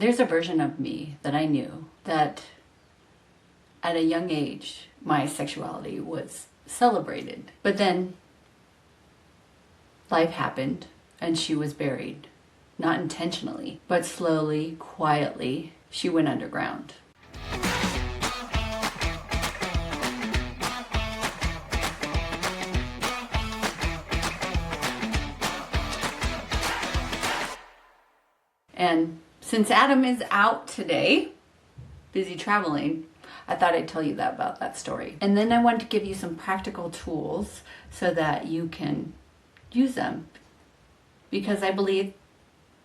There's a version of me that I knew that at a young age, my sexuality was celebrated. But then life happened and she was buried. Not intentionally, but slowly, quietly, she went underground. And since Adam is out today, busy traveling, I thought I'd tell you about that story. And then I want to give you some practical tools so that you can use them. Because I believe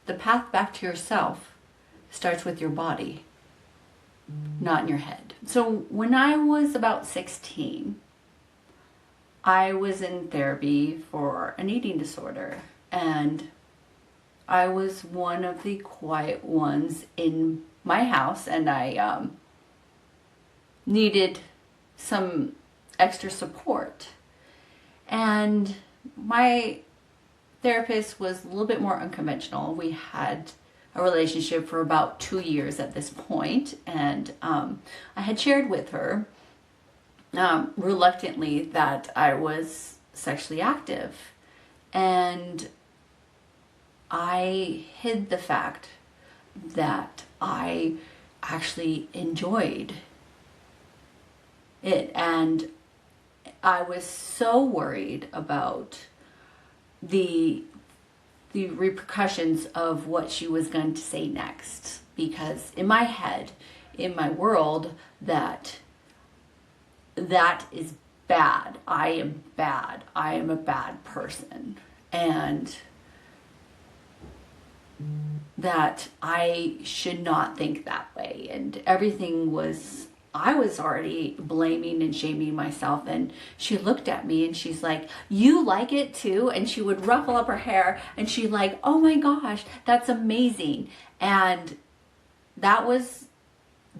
the path back to yourself starts with your body, not in your head. So when I was about 16, I was in therapy for an eating disorder, and I was one of the quiet ones in my house, and I needed some extra support. And my therapist was a little bit more unconventional. We had a relationship for about 2 years at this point, and I had shared with her reluctantly that I was sexually active, and I hid the fact that I actually enjoyed it, and I was so worried about the repercussions of what she was going to say next, because in my head, in my world, that is bad. I am bad. I am a bad person, and that I should not think that way. And everything was, I was already blaming and shaming myself. And she looked at me and she's like, "You like it too?" And she would ruffle up her hair and she like, "Oh my gosh, that's amazing." And that was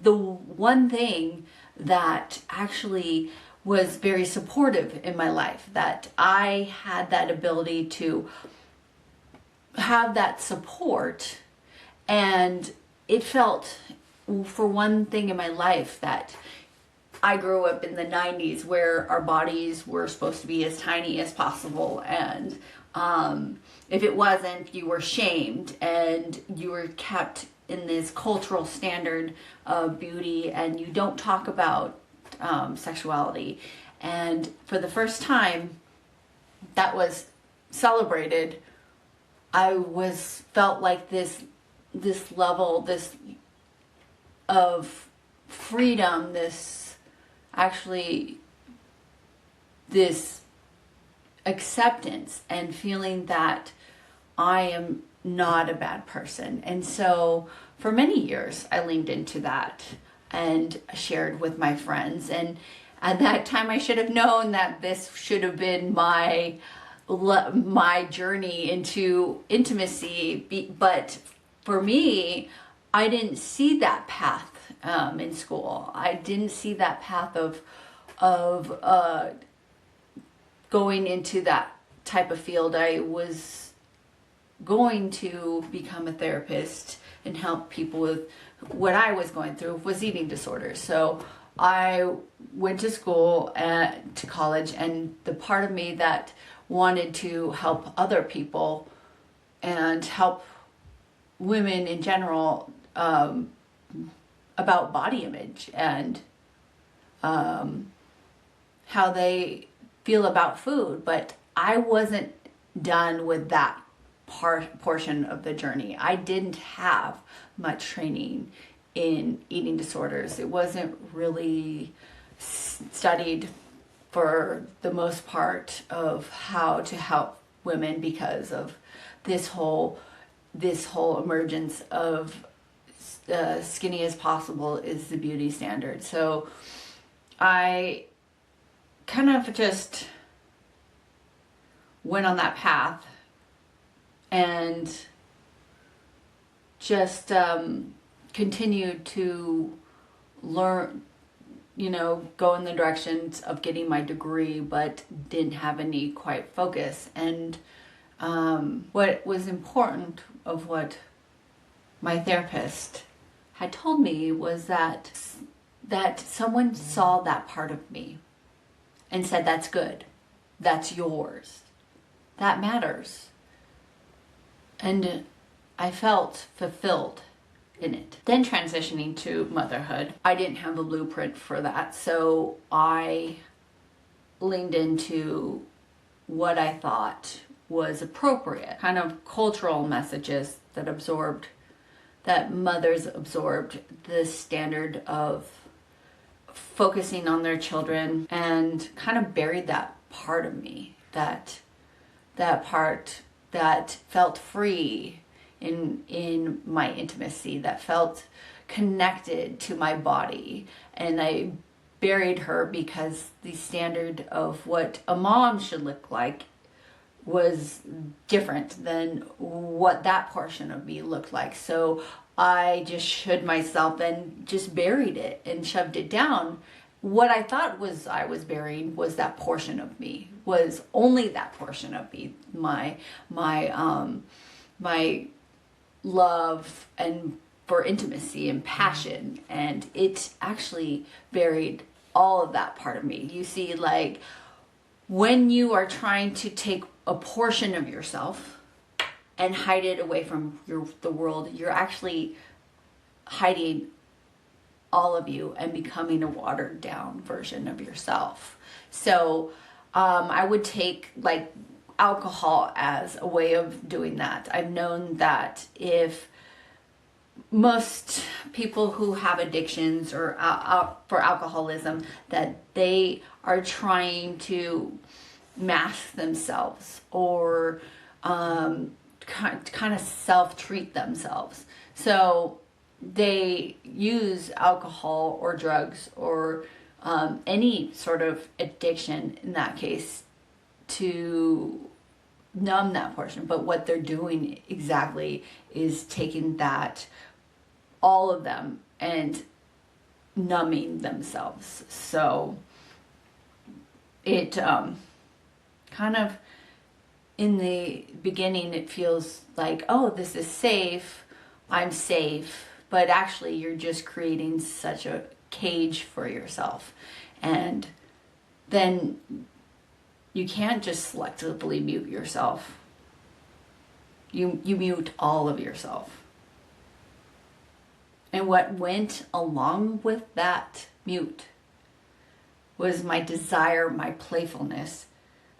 the one thing that actually was very supportive in my life, that I had that ability to have that support. And it felt, for one thing in my life, that I grew up in the 90s where our bodies were supposed to be as tiny as possible, and if it wasn't, you were shamed and you were kept in this cultural standard of beauty, and you don't talk about sexuality. And for the first time that was celebrated, I felt like this level, this of freedom, this acceptance, and feeling that I am not a bad person. And so for many years I leaned into that and shared with my friends, and at that time I should have known that this should have been my journey into intimacy, but for me, I didn't see that path in school. I didn't see that path of going into that type of field. I was going to become a therapist and help people with what I was going through, was eating disorders. So I went to school, to college, and the part of me that wanted to help other people and help women in general about body image and how they feel about food. But I wasn't done with that portion of the journey. I didn't have much training in eating disorders. It wasn't really studied for the most part of how to help women, because of this whole emergence of skinny as possible is the beauty standard. So I kind of just went on that path and just continued to learn, go in the direction of getting my degree, but didn't have any quite focus. And what was important of what my therapist had told me was that someone saw that part of me and said, that's good, that's yours, that matters. And I felt fulfilled in it. Then transitioning to motherhood, I didn't have a blueprint for that, so I leaned into what I thought was appropriate, kind of cultural messages that mothers absorbed the standard of focusing on their children, and kind of buried that part of me, that part that felt free in my intimacy, that felt connected to my body. And I buried her because the standard of what a mom should look like was different than what that portion of me looked like. So I just should myself and just buried it and shoved it down. What I thought was I was burying was that portion of me, was only that portion of me, my love and for intimacy and passion, and it actually buried all of that part of me. You see, like, when you are trying to take a portion of yourself and hide it away from the world, you're actually hiding all of you and becoming a watered down version of yourself. So I would take like alcohol as a way of doing that. I've known that if most people who have addictions or for alcoholism, that they are trying to mask themselves or kind of self-treat themselves. So they use alcohol or drugs or any sort of addiction in that case to numb that portion. But what they're doing exactly is taking that, all of them, and numbing themselves. So it kind of, in the beginning, it feels like, oh, this is safe, I'm safe, but actually you're just creating such a cage for yourself. And then you can't just selectively mute yourself. You mute all of yourself. And what went along with that mute was my desire, my playfulness,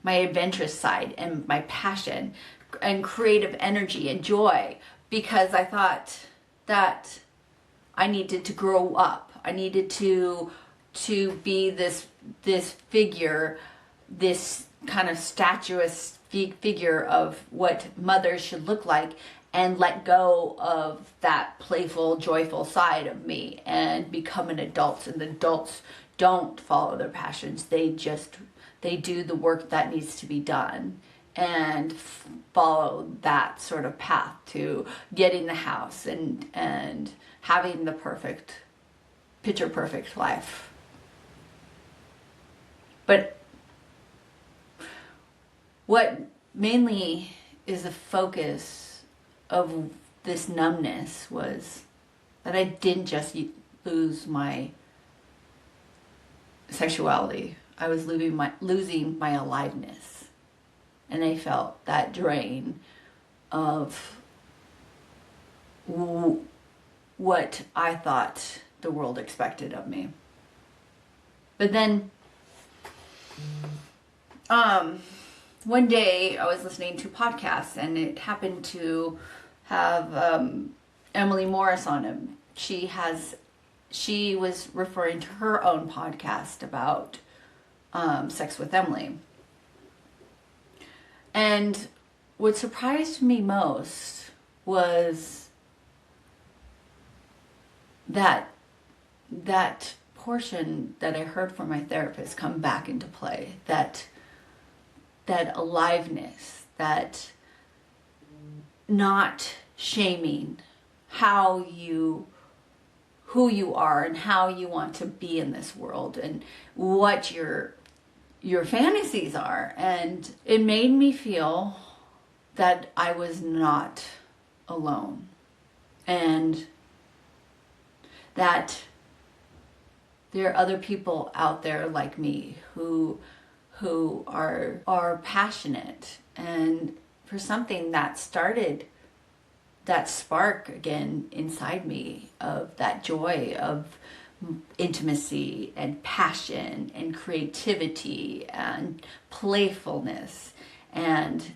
my adventurous side, and my passion, and creative energy and joy, because I thought that I needed to grow up. I needed to be this figure, this kind of statuesque figure of what mothers should look like, and let go of that playful, joyful side of me and become an adult. And adults don't follow their passions. They do the work that needs to be done and follow that sort of path to getting the house and having the perfect, picture perfect life. But what mainly is the focus of this numbness was that I didn't just lose my sexuality. I was losing my aliveness. And I felt that drain of what I thought the world expected of me. But then one day I was listening to podcasts, and it happened to have Emily Morris on it. She was referring to her own podcast about sex with Emily. And what surprised me most was that portion that I heard from my therapist come back into play, that aliveness, that not shaming who you are and how you want to be in this world and what your fantasies are. And it made me feel that I was not alone. And that there are other people out there like me who are passionate, and for something that started that spark again inside me of that joy of intimacy and passion and creativity and playfulness. And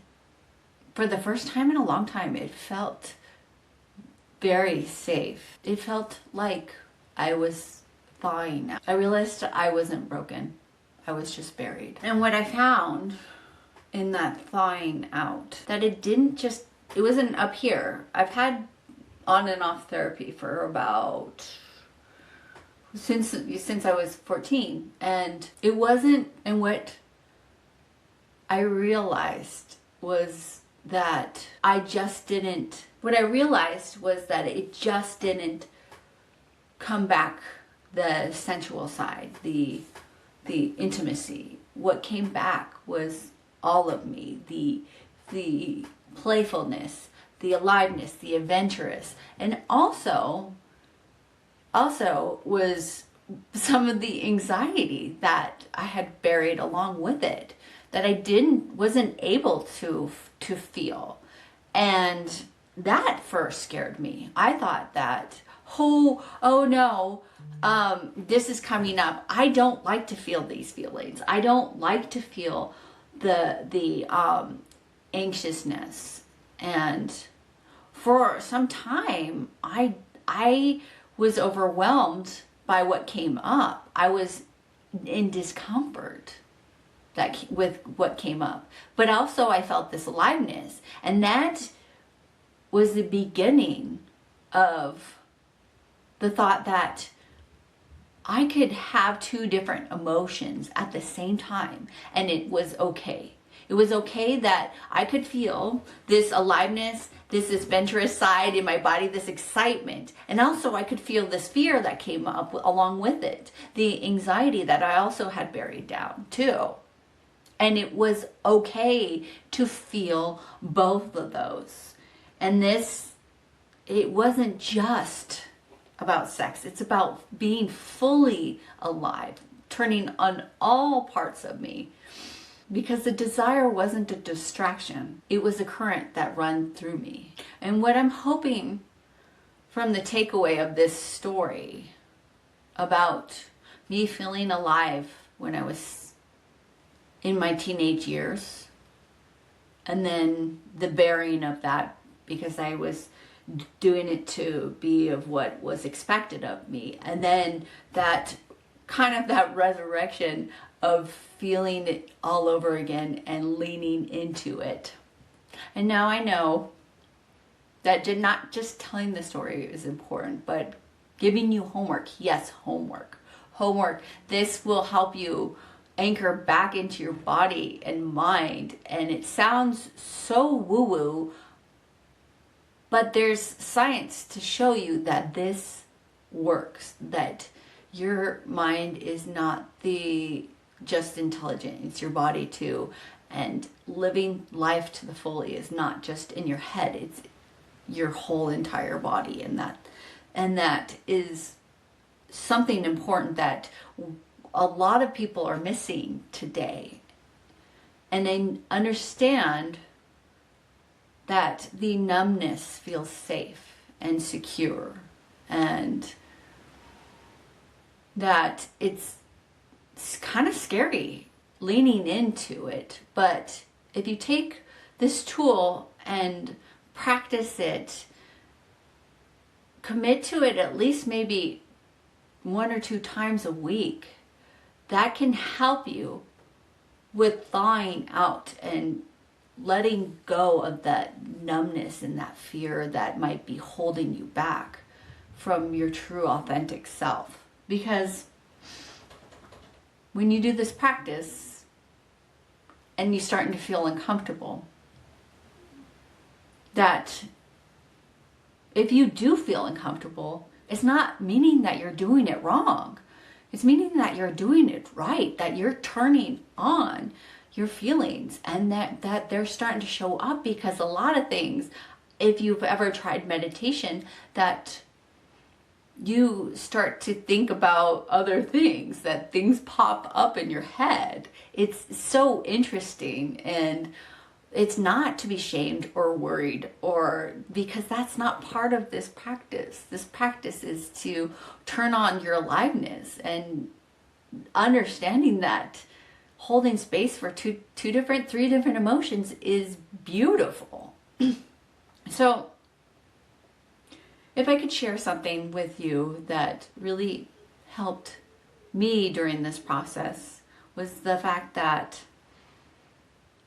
for the first time in a long time, it felt very safe. It felt like I was fine. I realized I wasn't broken. I was just buried. And what I found in that thawing out, that it wasn't up here. I've had on and off therapy for about since I was 14, and it wasn't. And what I realized was that what I realized was that it just didn't come back, the sensual side, the intimacy. What came back was all of me, the playfulness, the aliveness, the adventurous, and also was some of the anxiety that I had buried along with it, that I wasn't able to feel. And that first scared me. I thought that, oh no, this is coming up. I don't like to feel these feelings. I don't like to feel the anxiousness. And for some time, I was overwhelmed by what came up. I was in discomfort with what came up. But also I felt this aliveness. And that was the beginning of the thought that I could have two different emotions at the same time, and it was okay. It was okay that I could feel this aliveness, this adventurous side in my body, this excitement. And also I could feel this fear that came up along with it. The anxiety that I also had buried down too. And it was okay to feel both of those. And it wasn't just about sex. It's about being fully alive, turning on all parts of me. Because the desire wasn't a distraction. It was a current that ran through me. And what I'm hoping from the takeaway of this story about me feeling alive when I was in my teenage years, and then the bearing of that because I was doing it to be of what was expected of me, and then that resurrection of feeling it all over again and leaning into it. And now I know that not just telling the story is important, but giving you homework. Yes, homework. This will help you anchor back into your body and mind. And it sounds so woo-woo, but there's science to show you that this works, that your mind is not just intelligent, it's your body too. And living life to the fully is not just in your head, it's your whole entire body. And that is something important that a lot of people are missing today. And they understand that the numbness feels safe and secure, and that it's kind of scary leaning into it. But if you take this tool and practice it, commit to it at least maybe 1 or 2 times a week, that can help you with thawing out and letting go of that numbness and that fear that might be holding you back from your true authentic self. Because when you do this practice and you're starting to feel uncomfortable, that if you do feel uncomfortable, it's not meaning that you're doing it wrong. It's meaning that you're doing it right, that you're turning on your feelings, and that they're starting to show up. Because a lot of things, if you've ever tried meditation, that you start to think about other things, that things pop up in your head. It's so interesting, and it's not to be shamed or worried, or because that's not part of this practice. This practice is to turn on your aliveness and understanding that holding space for three different emotions is beautiful. So if I could share something with you that really helped me during this process, was the fact that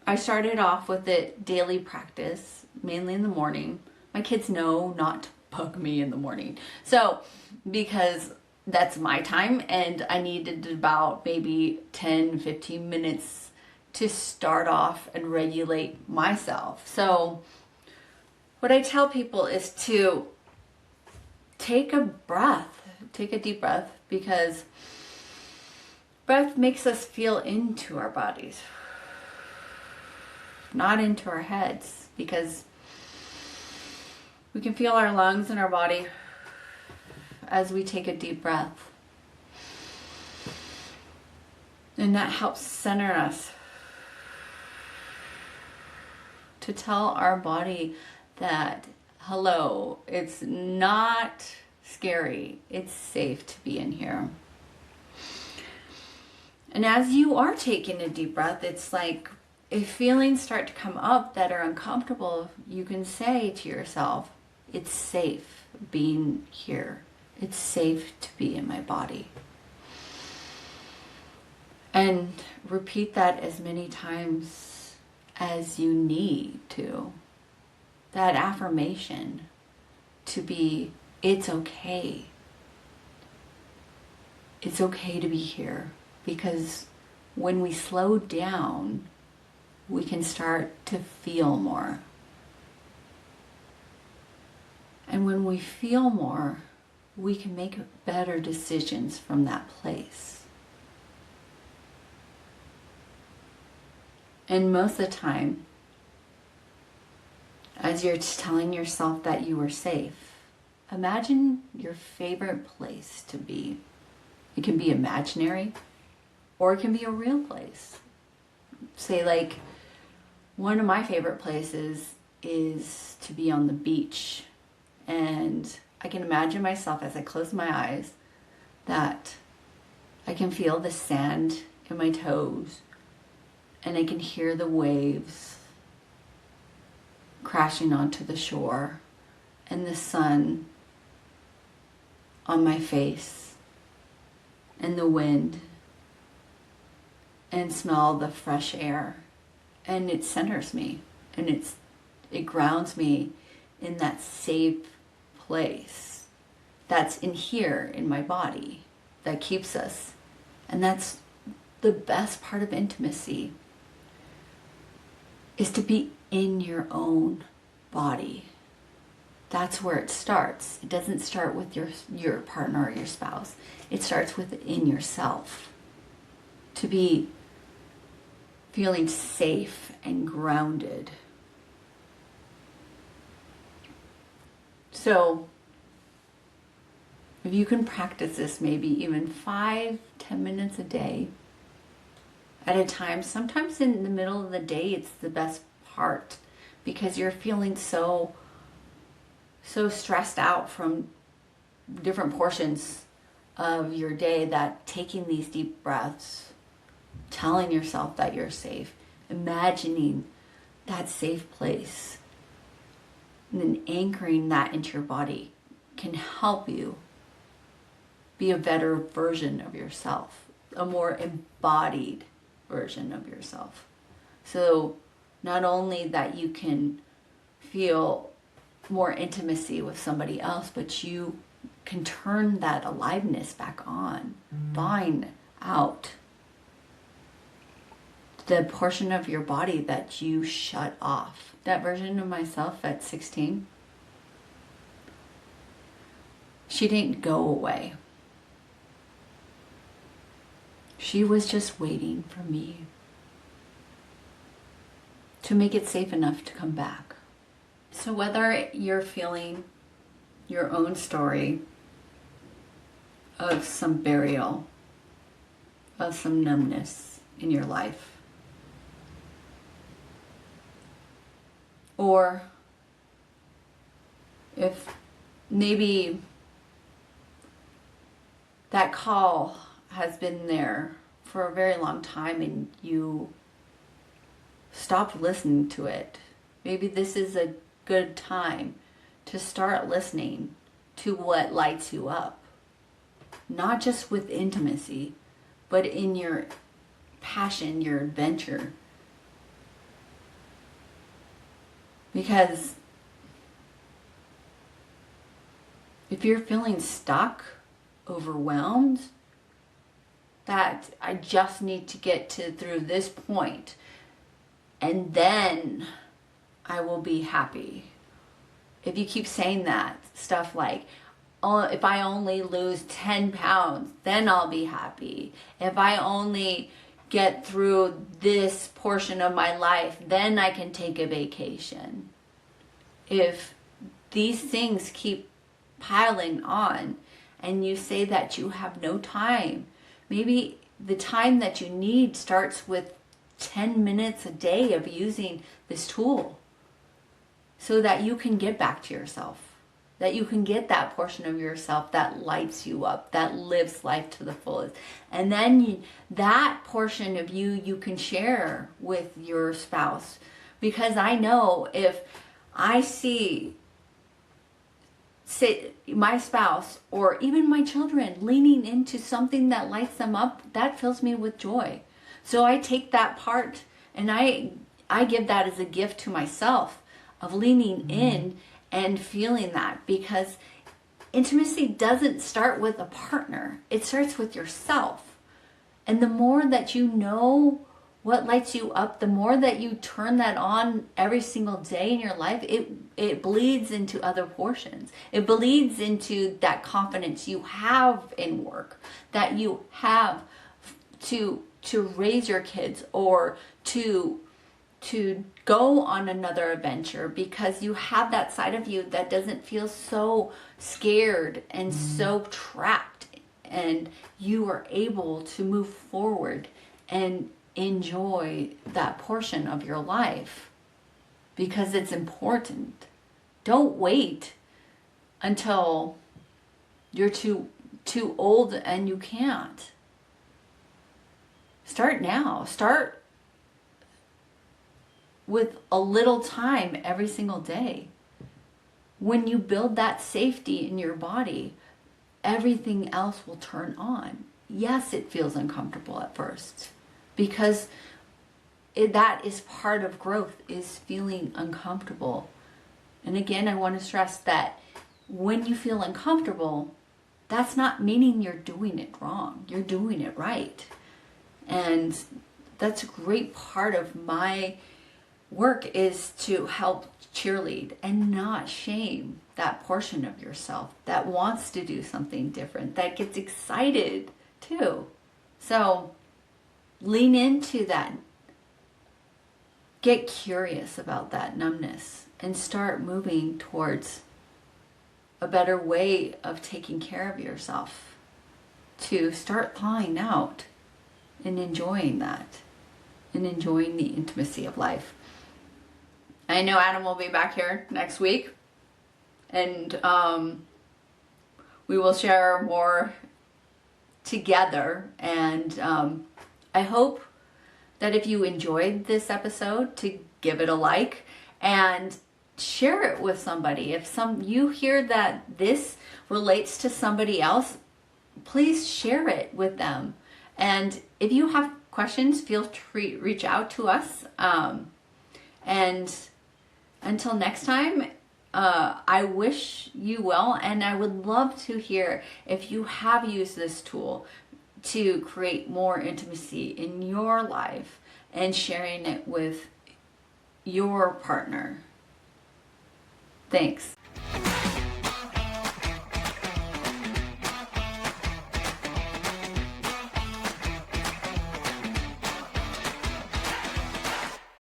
I started off with it daily practice, mainly in the morning. My kids know not to bug me in the morning. So, because that's my time, and I needed about maybe 10, 15 minutes to start off and regulate myself. So, what I tell people is to take a deep breath, because breath makes us feel into our bodies, not into our heads, because we can feel our lungs and our body as we take a deep breath. And that helps center us, to tell our body that, hello, it's not scary, it's safe to be in here. And as you are taking a deep breath, it's like, if feelings start to come up that are uncomfortable, you can say to yourself, it's safe being here. It's safe to be in my body. And repeat that as many times as you need to. That affirmation to be, it's okay. It's okay to be here. Because when we slow down, we can start to feel more. And when we feel more, we can make better decisions from that place. And most of the time, as you're telling yourself that you are safe, imagine your favorite place to be. It can be imaginary, or it can be a real place. Say, like, one of my favorite places is to be on the beach. And I can imagine myself, as I close my eyes, that I can feel the sand in my toes, and I can hear the waves crashing onto the shore, and the sun on my face, and the wind, and smell the fresh air. And it centers me, and it grounds me in that safe place that's in here in my body, that keeps us. And that's the best part of intimacy, is to be in your own body. That's where it starts. It doesn't start with your partner or your spouse. It starts within yourself. To be feeling safe and grounded. So, if you can practice this maybe even 5-10 minutes a day at a time, sometimes in the middle of the day it's the best part, because you're feeling so stressed out from different portions of your day, that taking these deep breaths, telling yourself that you're safe, imagining that safe place, and then anchoring that into your body can help you be a better version of yourself, a more embodied version of yourself. So not only that you can feel more intimacy with somebody else, but you can turn that aliveness back on, thawing out the portion of your body that you shut off. That version of myself at 16, she didn't go away. She was just waiting for me to make it safe enough to come back. So whether you're feeling your own story of some burial, of some numbness in your life. Or if maybe that call has been there for a very long time and you stopped listening to it, maybe this is a good time to start listening to what lights you up. Not just with intimacy, but in your passion, your adventure. Because if you're feeling stuck, overwhelmed, that I just need to get through this point and then I will be happy. If you keep saying that stuff like, oh, if I only lose 10 pounds, then I'll be happy. If I only get through this portion of my life, then I can take a vacation. If these things keep piling on and you say that you have no time, maybe the time that you need starts with 10 minutes a day of using this tool so that you can get back to yourself, that you can get that portion of yourself that lights you up, that lives life to the fullest. And then that portion of you can share with your spouse. Because I know if I see, say, my spouse or even my children leaning into something that lights them up, that fills me with joy. So I take that part and I give that as a gift to myself of leaning in and feeling that, because intimacy doesn't start with a partner. It starts with yourself. And the more that you know what lights you up, the more that you turn that on every single day in your life, it bleeds into other portions. It bleeds into that confidence you have in work, that you have to raise your kids, or to go on another adventure, because you have that side of you that doesn't feel so scared and so trapped, and you are able to move forward and enjoy that portion of your life because it's important. Don't wait until you're too old and you can't. Start now. Start with a little time every single day. When you build that safety in your body, everything else will turn on. Yes, it feels uncomfortable at first, because that is part of growth, is feeling uncomfortable. And again, I want to stress that when you feel uncomfortable, that's not meaning you're doing it wrong. You're doing it right. And that's a great part of my work, is to help cheerlead and not shame that portion of yourself that wants to do something different, that gets excited too. So lean into that. Get curious about that numbness and start moving towards a better way of taking care of yourself, to start thawing out and enjoying that and enjoying the intimacy of life. I know Adam will be back here next week, and we will share more together. And I hope that if you enjoyed this episode, to give it a like and share it with somebody. If you hear that this relates to somebody else, please share it with them. And if you have questions, feel free to reach out to us. And until next time, I wish you well, and I would love to hear if you have used this tool to create more intimacy in your life and sharing it with your partner. Thanks.